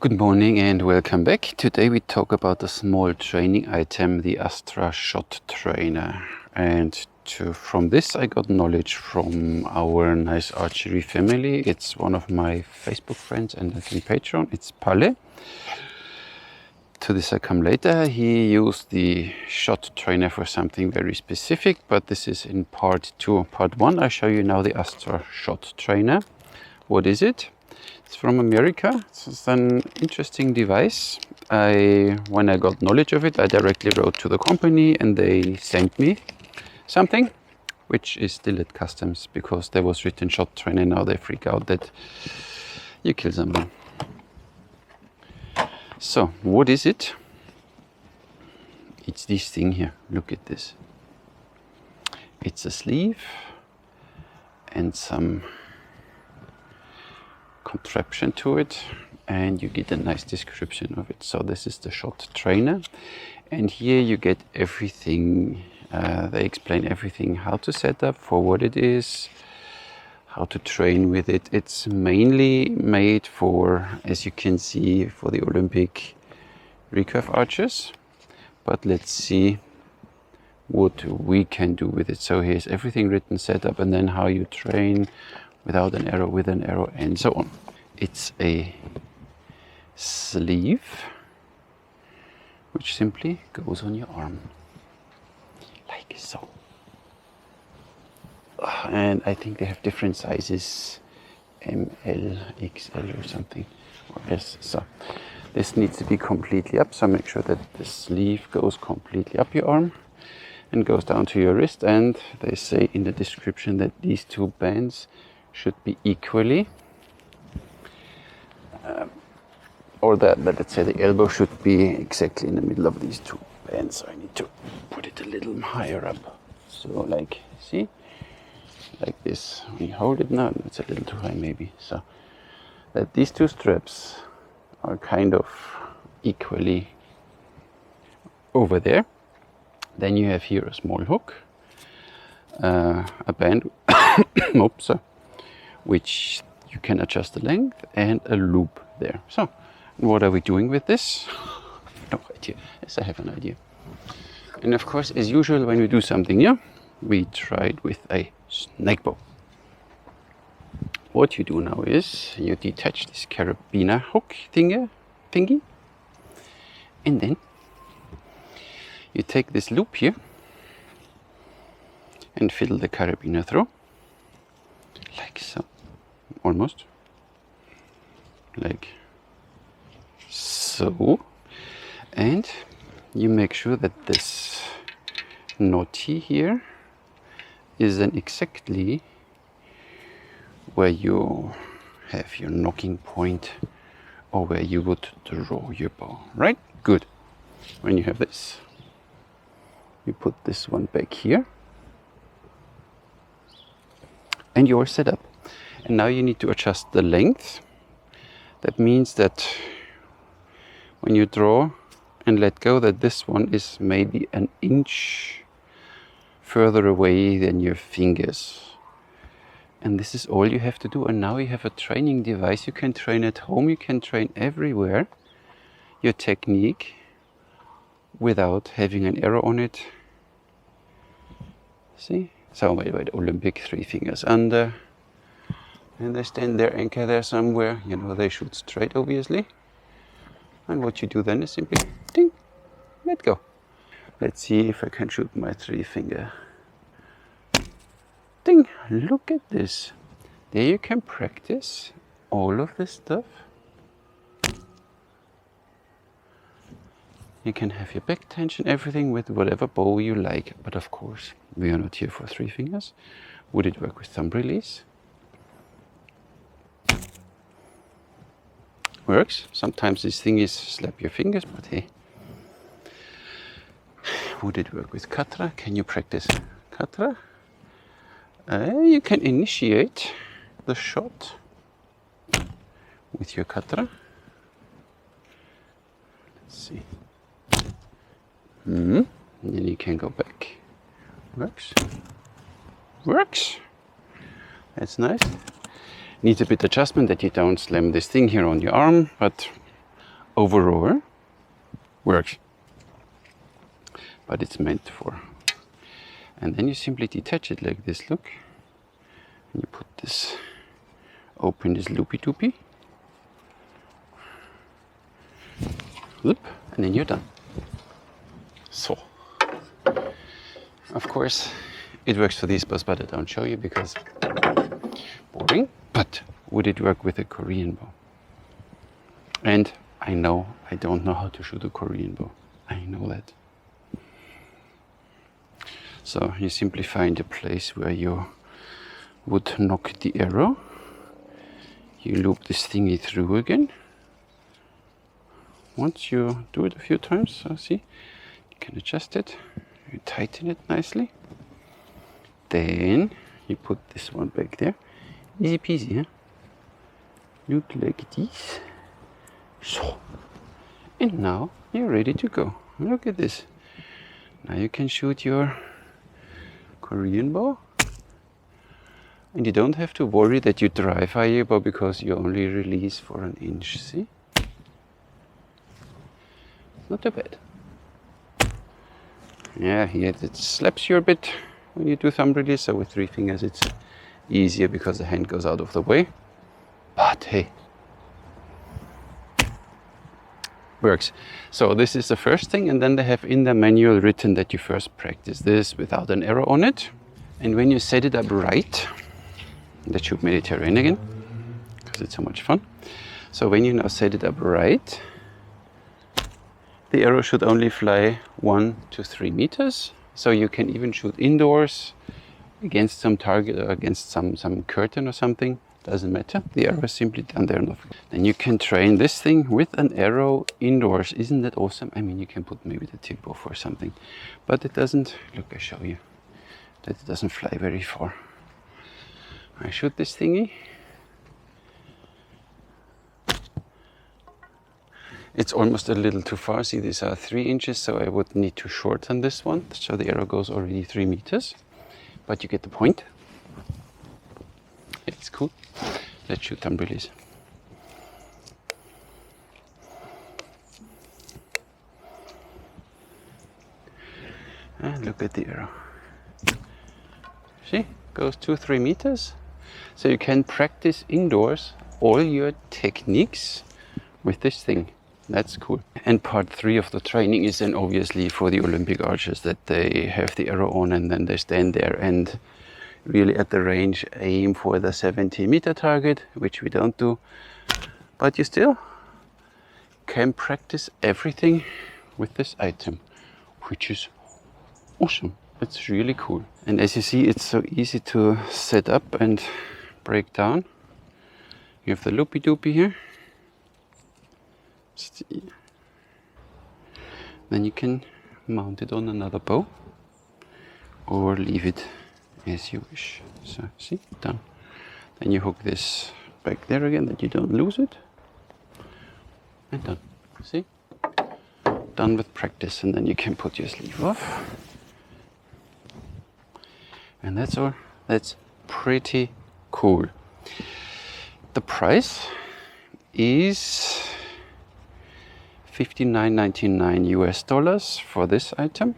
Good morning and welcome back. Today we talk about a small training item, the Astra Shot Trainer. And from this I got knowledge from our nice archery family. It's one of my Facebook friends and I think Patreon. It's Palle. To this I come later. He used the Shot Trainer for something very specific, but this is in part 2. Part 1 I show you now the Astra Shot Trainer. What is it? It's from America. It's an interesting device. When I got knowledge of it, I directly wrote to the company and they sent me something, which is still at customs because there was written Shot Trainer. Now they freak out that you kill someone. So, what is it? It's this thing here. Look at this. It's a sleeve and some contraption to it, and you get a nice description of it. So this is the Shot Trainer, and here you get everything. They explain everything, how to set up, for what it is, how to train with it. It's mainly made for, as you can see, for the Olympic recurve archers, but let's see what we can do with it. So here's everything written, set up, and then how you train without an arrow, with an arrow, and so on. It's a sleeve which simply goes on your arm like so. And I think they have different sizes, ML, XL or something, or S. So this needs to be completely up, so make sure that the sleeve goes completely up your arm and goes down to your wrist. And they say in the description that these two bands should be equally, or that let's say the elbow should be exactly in the middle of these two bands. So I need to put it a little higher up. So like, see, like this. When you hold it now, it's a little too high maybe. So that these two straps are kind of equally over there. Then you have here a small hook, a band, oops, which you can adjust the length, and a loop there. So what are we doing with this? No idea. Yes, I have an idea. And of course, as usual, when we do something new, we try it with a snake bow. What you do now is you detach this carabiner hook thingy, and then you take this loop here and fiddle the carabiner through, like so, almost, like so, and you make sure that this knotty here is then exactly where you have your knocking point, or where you would draw your bow, right? Good. When you have this, you put this one back here, and you're set up. And now you need to adjust the length. That means that when you draw and let go, that this one is maybe an inch further away than your fingers. And this is all you have to do. And now you have a training device. You can train at home, you can train everywhere your technique without having an arrow on it. See? So wait, Olympic, 3 fingers under. And they stand there, anchor there somewhere. You know, they shoot straight, obviously. And what you do then is simply, ding, let go. Let's see if I can shoot my 3 finger. Ding, look at this. There you can practice all of this stuff. You can have your back tension, everything with whatever bow you like. But of course, we are not here for 3 fingers. Would it work with thumb release? Works. Sometimes this thing is slap your fingers, but hey. Would it work with katra? Can you practice katra? You can initiate the shot with your katra. Let's see. And then you can go back. Works. Works. That's nice. Needs a bit adjustment that you don't slam this thing here on your arm, but overall works, but it's meant for. And then you simply detach it like this, look, and you put this, open this loopy doopy, whoop, and then you're done. So, of course, it works for these bows, but I don't show you because boring. But would it work with a Korean bow? And I know I don't know how to shoot a Korean bow. I know that. So you simply find a place where you would knock the arrow. You loop this thingy through again. Once you do it a few times, see, you can adjust it. You tighten it nicely. Then you put this one back there. Easy peasy, huh? Look like this. So. And now you're ready to go. Look at this. Now you can shoot your Korean bow. And you don't have to worry that you dry fire your bow because you only release for an inch, see? Not too bad. Yeah, here it slaps you a bit when you do thumb release, so with 3 fingers it's easier because the hand goes out of the way. But hey, works. So this is the first thing, and then they have in the manual written that you first practice this without an arrow on it. And when you set it up right, let's shoot Mediterranean again, because it's so much fun. So when you now set it up right, the arrow should only fly 1 to 3 meters. So you can even shoot indoors against some target or against some curtain or something. Doesn't matter. The arrow is simply down there. Then you can train this thing with an arrow indoors. Isn't that awesome? I mean, you can put maybe the tip off or something, but it doesn't. Look, I show you that it doesn't fly very far. I shoot this thingy. It's almost a little too far. See, these are 3 inches, so I would need to shorten this one. So the arrow goes already 3 meters, but you get the point. It's cool. Let's shoot thumb release. And look at the arrow. See, goes 2-3 meters. So you can practice indoors all your techniques with this thing. That's cool. And part 3 of the training is then obviously for the Olympic archers, that they have the arrow on and then they stand there and really at the range aim for the 70-meter target, which we don't do. But you still can practice everything with this item, which is awesome. It's really cool. And as you see, it's so easy to set up and break down. You have the loopy doopy here. Then you can mount it on another bow or leave it as you wish. So see, done. Then you hook this back there again that you don't lose it. And done. See? Done with practice. And then you can put your sleeve off. And that's all. That's pretty cool. The price is $59.99 US for this item.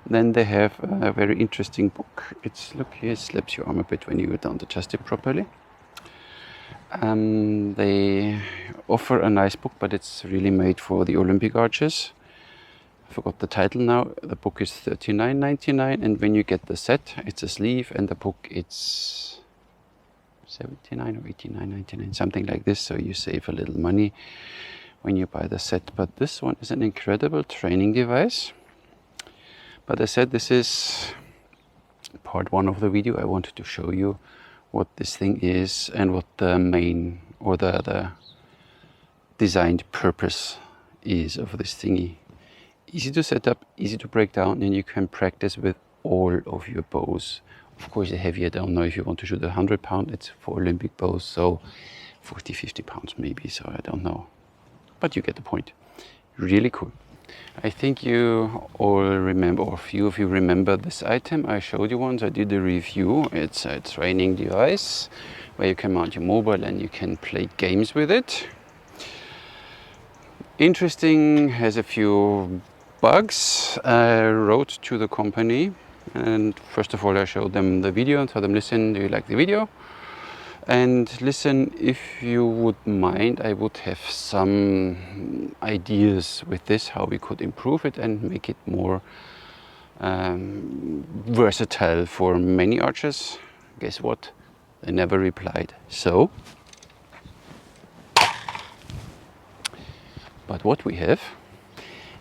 Then they have a very interesting book. It's, look here, it slaps your arm a bit when you don't adjust it properly. They offer a nice book, but it's really made for the Olympic archers. I forgot the title now. The book is $39.99, and when you get the set, it's a sleeve, and the book it's $79 or $89.99, something like this. So you save a little money when you buy the set. But this one is an incredible training device. But I said this is part 1 of the video. I wanted to show you what this thing is and what the main or the designed purpose is of this thingy. Easy to set up, easy to break down, and you can practice with all of your bows. Of course, the heavier, I don't know if you want to shoot 100 pound, it's for Olympic bows, so 40, 50 pounds maybe, so I don't know. But you get the point. Really cool. I think you all remember, or a few of you remember this item. I showed you once, I did a review. It's a training device where you can mount your mobile and you can play games with it. interesting, has a few bugs. I wrote to the company, and first of all I showed them the video and told them, listen, do you like the video? And listen, if you would mind, I would have some ideas with this, how we could improve it and make it more versatile for many archers. Guess what? They never replied. So, but what we have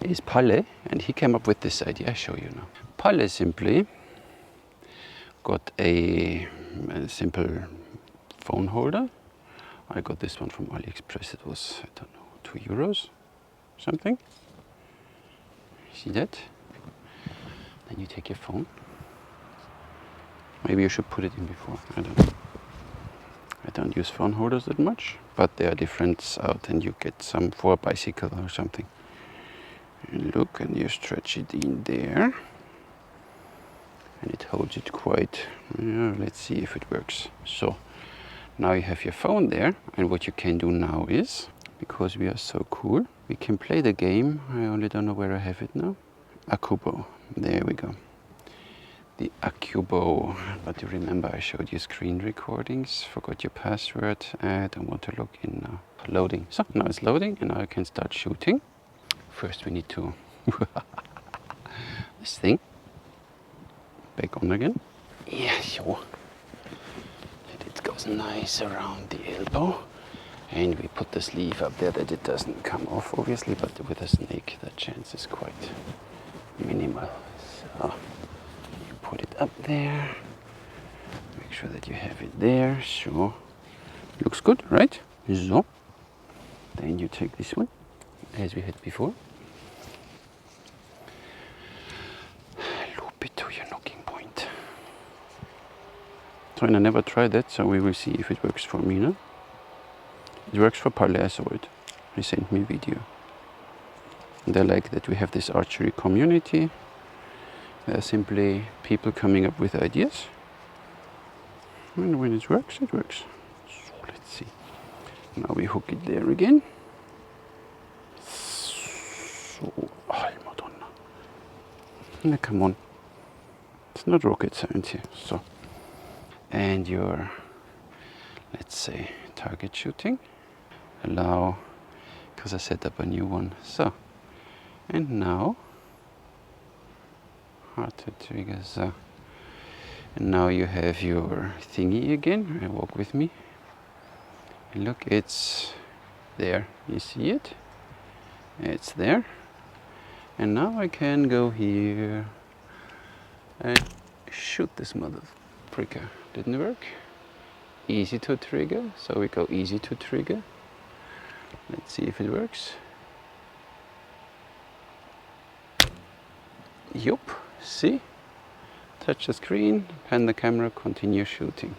is Palle, and he came up with this idea. I show you now. Palle simply got a simple phone holder. I got this one from AliExpress. It was, I don't know, €2 something. See that? Then you take your phone. Maybe you should put it in before. I don't know. I don't use phone holders that much, but there are different out, and you get some for a bicycle or something. And look, and you stretch it in there, and it holds it quite. Let's see if it works. So now you have your phone there, and what you can do now is, because we are so cool, we can play the game. I only don't know where I have it now. Accuracies Bow. There we go. The Accuracies Bow. But you remember I showed you screen recordings, forgot your password. I don't want to log in now. Loading. So now it's loading, and now I can start shooting. First we need to this thing back on again. Yeah, sure. And it goes nice around the elbow, and we put the sleeve up there that it doesn't come off, obviously, but with a snake the chance is quite minimal. So you put it up there, make sure that you have it there. Sure, looks good, right? So then you take this one, as we had before, loop it to your knocking point. So, and I never tried that, so we will see if it works for me now. It works for Palle, I saw it. He sent me a video. And I like that we have this archery community. They're simply people coming up with ideas. And when it works, it works. So let's see. Now we hook it there again. So, Madonna. Now come on. It's not rocket science here. So, and your, let's say, target shooting. Allow, because I set up a new one. So, and now, hard to trigger. So, and now you have your thingy again. Walk with me. And look, it's there. You see it? It's there. And now I can go here and shoot this mother fricker. Didn't work? Easy to trigger. So we go easy to trigger. Let's see if it works. Yup, see? Touch the screen, pan the camera, continue shooting.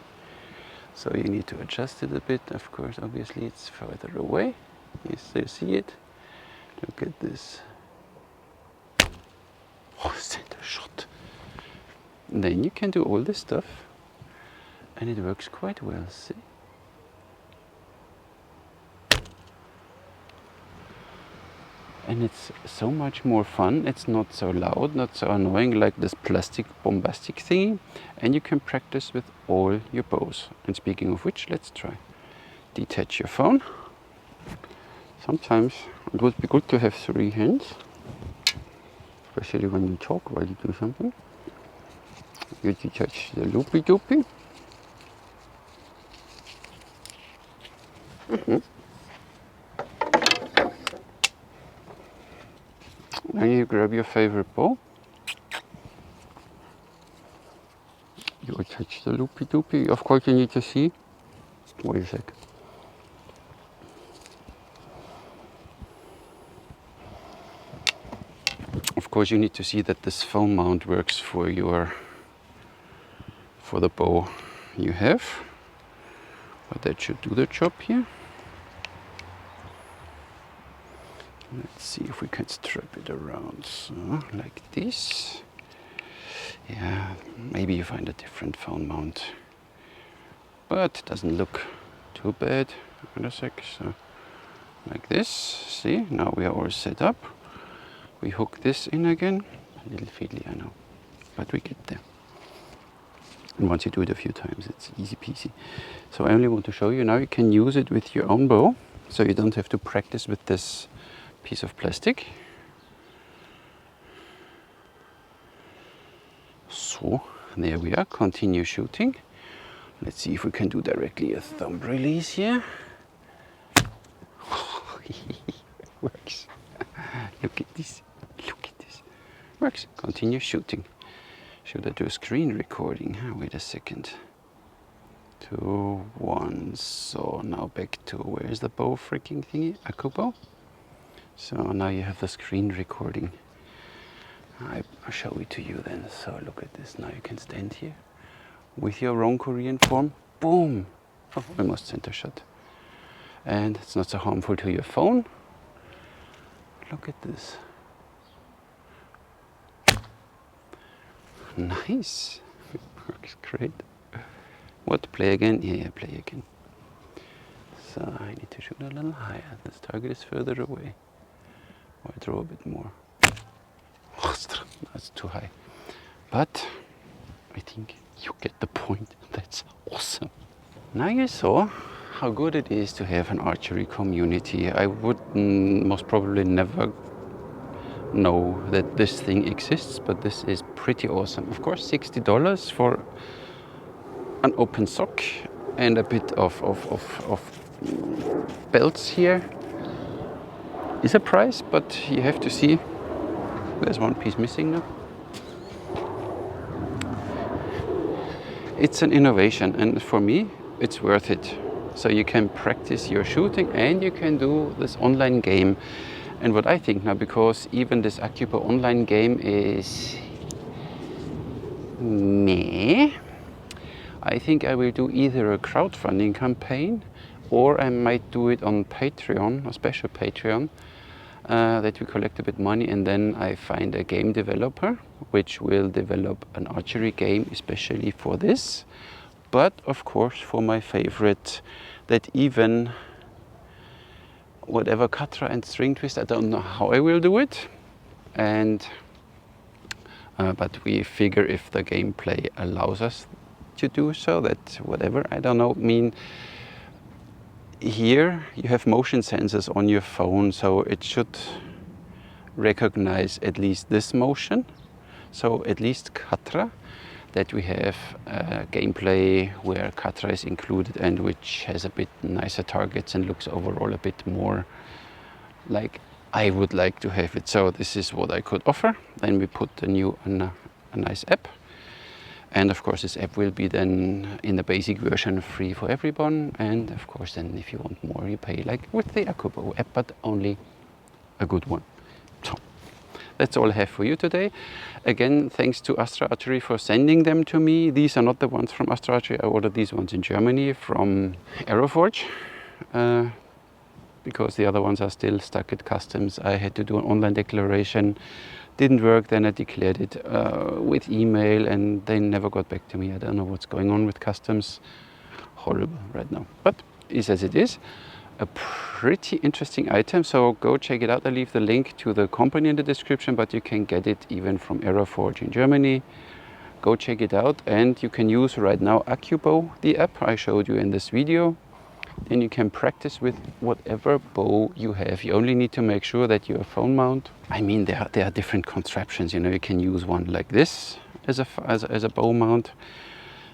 So you need to adjust it a bit, of course, obviously it's further away. You still see it? Look at this. Oh, center shot. And then you can do all this stuff, and it works quite well, see? And it's so much more fun. It's not so loud, not so annoying like this plastic bombastic thingy. And you can practice with all your bows. And speaking of which, let's try. Detach your phone. Sometimes it would be good to have 3 hands, especially when you talk while you do something. You detach the loopy doopy. Then you grab your favorite bow. You attach the loopy doopy. Of course you need to see. Wait a sec. Of course you need to see that this foam mount works for the bow you have. But that should do the job here. Let's see if we can strap it around, so like this. Yeah, maybe you find a different phone mount, but it doesn't look too bad. Wait a sec, so like this. See, now we are all set up. We hook this in again. A little fiddly, I know, but we get there. And once you do it a few times, it's easy peasy. So I only want to show you now you can use it with your own bow, so you don't have to practice with this piece of plastic. So there we are, continue shooting. Let's see if we can do directly a thumb release here. Works. Look at this, look at this. Works, continue shooting. Should I do a screen recording? Wait a second. 2, 1, so now back to, where is the bow freaking thingy? Accu bow? So now you have the screen recording. I'll show it to you then. So look at this, now you can stand here with your wrong Korean form, boom! Oh, almost center shot. And it's not so harmful to your phone. Look at this. Nice, it works great. What, play again? Yeah, play again. So I need to shoot a little higher. This target is further away. Or throw a bit more. That's too high. But I think you get the point. That's awesome. Now you saw how good it is to have an archery community. I would most probably never know that this thing exists, but this is pretty awesome. Of course, $60 for an open sock and a bit of belts here is a price, but you have to see. There's one piece missing now. It's an innovation, and for me, it's worth it. So you can practice your shooting and you can do this online game. And what I think now, because even this Accu Bow online game is meh, I think I will do either a crowdfunding campaign or I might do it on Patreon, a special Patreon, that we collect a bit money, and then I find a game developer which will develop an archery game especially for this. But of course for my favorite, that even whatever katra and string twist, I don't know how I will do it, and but we figure if the gameplay allows us to do so, that whatever, I don't know, I mean, here you have motion sensors on your phone, so it should recognize at least this motion, so at least katra, that we have gameplay where katra is included and which has a bit nicer targets and looks overall a bit more like I would like to have it. So this is what I could offer. Then we put a nice app, and of course this app will be then in the basic version free for everyone, and of course then if you want more you pay like with the Accu Bow app, but only a good one. So that's all I have for you today. Again, thanks to Astra Archery for sending them to me. These are not the ones from Astra Archery. I ordered these ones in Germany from Aeroforge, because the other ones are still stuck at customs. I had to do an online declaration. Didn't work, then I declared it with email and they never got back to me. I don't know what's going on with customs. Horrible right now, but is as it is. A pretty interesting item, so go check it out. I'll leave the link to the company in the description, but you can get it even from Aeroforge in Germany. Go check it out, and you can use right now Accu Bow, the app I showed you in this video. Then you can practice with whatever bow you have. You only need to make sure that your phone mount, I mean there are different contraptions, you know, you can use one like this as a bow mount,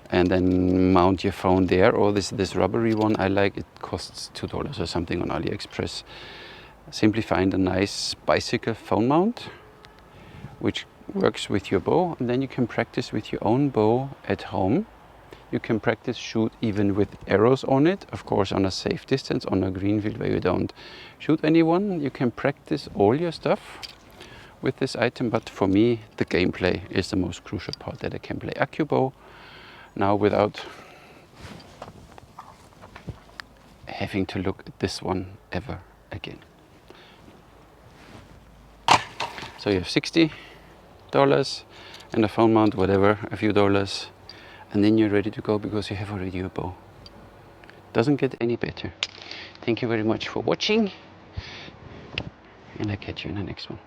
and then mount your phone there, or this rubbery one I like, it costs $2 or something on AliExpress. Simply find a nice bicycle phone mount which works with your bow, and then you can practice with your own bow at home. You can practice shoot even with arrows on it, of course on a safe distance, on a green field where you don't shoot anyone. You can practice all your stuff with this item, but for me the gameplay is the most crucial part, that I can play Accu Bow now without having to look at this one ever again. So you have $60 and a phone mount, whatever, a few dollars, and then you're ready to go because you have already a bow. Doesn't get any better. Thank you very much for watching. and I'll catch you in the next one.